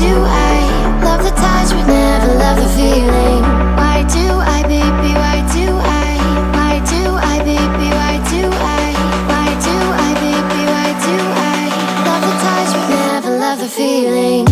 do I love the touch but never love the feeling? Why do I, baby, why do I? Why do I, baby, why do I? Why do I, baby, why do I love the touch but never love the feeling?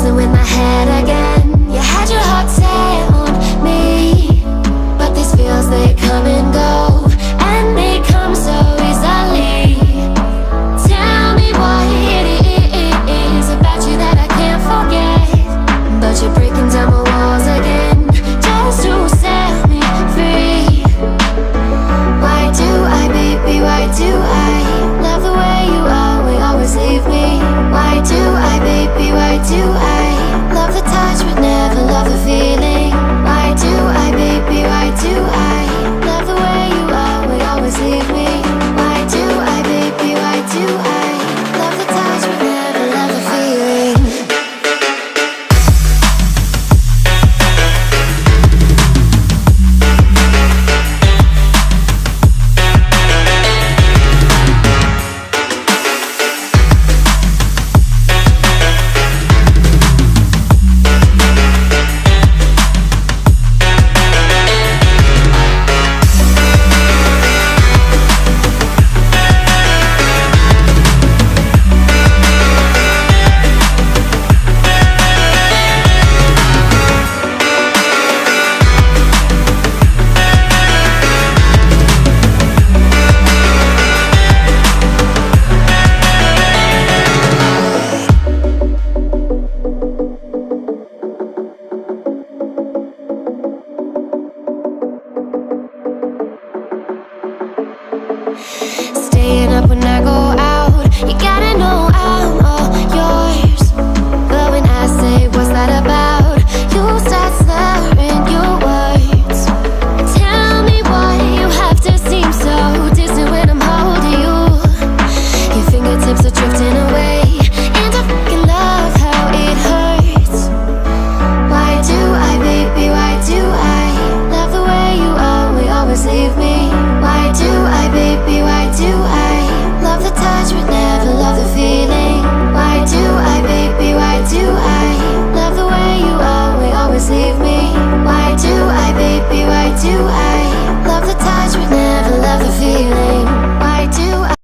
In my head again, you had your heart set on me, but these feels, they come and go, and they come so easily. Tell me what it is about you that I can't forget, but you're breaking down my walls again, just to set me free. Why do I, baby, why do I love the way you always leave me? Why do I, baby, why do I love the touch but never love the feeling? Why do I, baby, why do I love the way you always leave me? Why do I, baby, why do I love the touch but never love the feeling? Staying up when I go out, you gotta know I'm all yours. But when I say what's that about, you start slurring your words. Tell me why you have to seem so distant when I'm holding you. Your fingertips are drifting away, and I fucking love how it hurts. Why do I, baby, why do I love the way you always leave me? Why do I, baby, why do I love the touch but never love the feeling? Why do I, baby, why do I love the way you always leave me? Why do I, baby, why do I